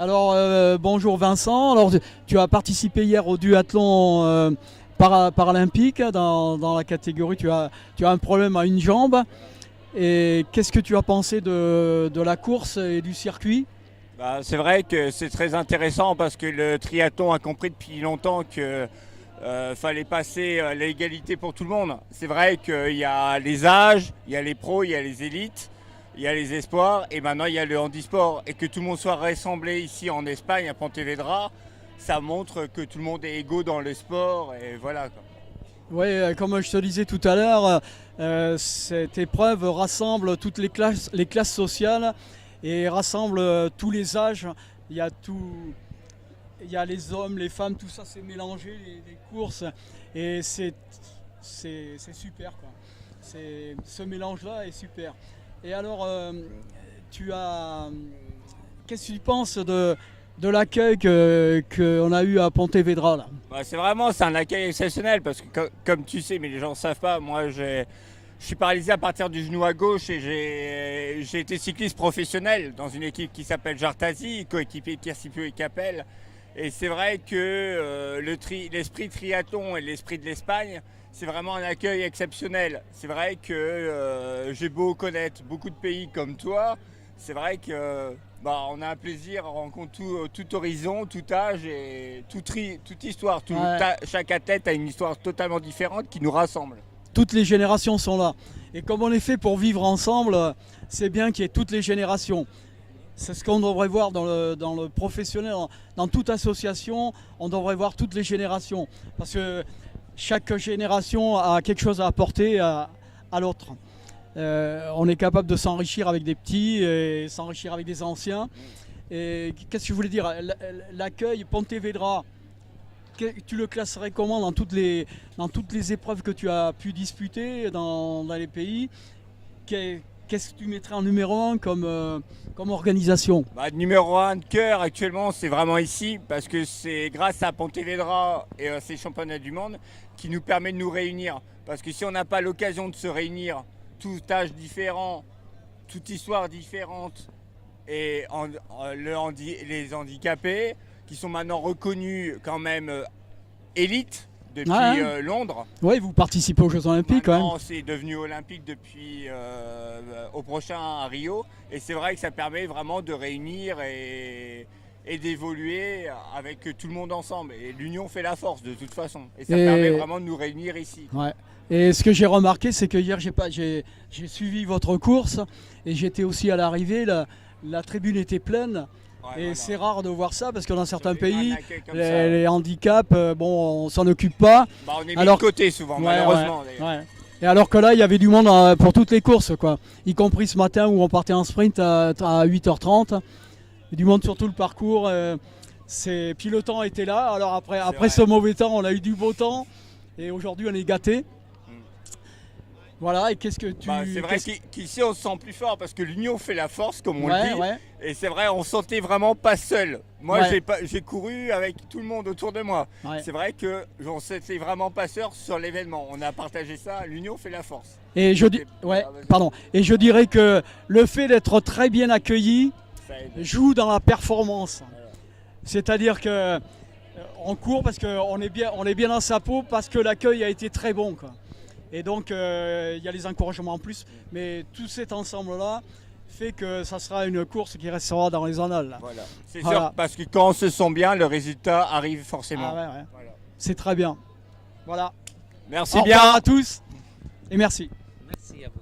Alors, bonjour Vincent. Alors, tu as participé hier au duathlon paralympique dans la catégorie. Tu as un problème à une jambe. Et qu'est-ce que tu as pensé de la course et du circuit? Bah, c'est vrai que c'est très intéressant parce que le triathlon a compris depuis longtemps que fallait passer à l'égalité pour tout le monde. C'est vrai qu'il y a les âges, il y a les pros, il y a les élites, il y a les espoirs et maintenant il y a le handisport. Et que tout le monde soit rassemblé ici en Espagne à Pontevedra, ça montre que tout le monde est égaux dans le sport et voilà, quoi. Oui, comme je te disais tout à l'heure, cette épreuve rassemble toutes les classes sociales et rassemble tous les âges. Il y a tout, il y a les hommes, les femmes, tout ça c'est mélangé, les courses, et c'est super quoi. Ce mélange-là est super. Et alors, tu as, qu'est-ce que tu penses de l'accueil qu'on a eu à Pontevedra là? Bah, c'est un accueil exceptionnel parce que comme tu sais, mais les gens ne savent pas, je suis paralysé à partir du genou à gauche et j'ai été cycliste professionnel dans une équipe qui s'appelle Jartazi, coéquipier de Kirstipio et Capel. Et c'est vrai que l'esprit triathlon et l'esprit de l'Espagne, c'est vraiment un accueil exceptionnel. C'est vrai que j'ai beau connaître beaucoup de pays comme toi, c'est vrai que on a un plaisir, on rencontre tout horizon, tout âge et toute histoire. Ouais. Chaque athlète a une histoire totalement différente qui nous rassemble. Toutes les générations sont là. Et comme on est fait pour vivre ensemble, c'est bien qu'il y ait toutes les générations. C'est ce qu'on devrait voir dans le professionnel, dans toute association, on devrait voir toutes les générations. Parce que chaque génération a quelque chose à apporter à l'autre. On est capable de s'enrichir avec des petits et s'enrichir avec des anciens. Et qu'est-ce que je voulais dire? L'accueil Pontevedra, tu le classerais comment dans toutes les épreuves que tu as pu disputer dans les pays? Qu'est-ce que tu mettrais en numéro 1 comme organisation? Numéro 1 de cœur actuellement, c'est vraiment ici parce que c'est grâce à Pontevedra et à ces championnats du monde qui nous permet de nous réunir. Parce que si on n'a pas l'occasion de se réunir, tout âge différent, toute histoire différente, et les handicapés qui sont maintenant reconnus quand même élites depuis Londres. Oui, vous participez aux Jeux Olympiques quand Maintenant, même. c'est devenu olympique depuis au prochain à Rio. Et c'est vrai que ça permet vraiment de réunir et d'évoluer avec tout le monde ensemble. Et l'union fait la force de toute façon. Et ça permet vraiment de nous réunir ici. Ouais. Et ce que j'ai remarqué, c'est que hier, j'ai suivi votre course et j'étais aussi à l'arrivée. La tribune était pleine. Ouais, et c'est rare de voir ça parce que dans certains pays, les handicaps, on s'en occupe pas. On est mis de côté souvent, malheureusement. Ouais. Et alors que là, il y avait du monde pour toutes les courses, quoi. Y compris ce matin où on partait en sprint à 8h30. Du monde sur tout le parcours. Puis le temps était là. Alors après ce mauvais temps, on a eu du beau temps. Et aujourd'hui, on est gâtés. Voilà, et qu'est-ce que tu... c'est vrai qu'ici on se sent plus fort parce que l'union fait la force, comme on le dit. Ouais. Et c'est vrai, on se sentait vraiment pas seul. Moi, j'ai couru avec tout le monde autour de moi. Ouais. C'est vrai qu'on s'était vraiment pas seul sur l'événement. On a partagé ça, l'union fait la force. Et et je dirais que le fait d'être très bien accueilli joue dans la performance. Voilà. C'est-à-dire que on court parce qu'on est bien dans sa peau parce que l'accueil a été très bon, quoi. Et donc, il y a les encouragements en plus. Mais tout cet ensemble-là fait que ça sera une course qui restera dans les annales. Là. Voilà. C'est sûr, parce que quand on se sent bien, le résultat arrive forcément. Ah ouais. Voilà. C'est très bien. Voilà. Merci bien à tous et merci. Merci à vous.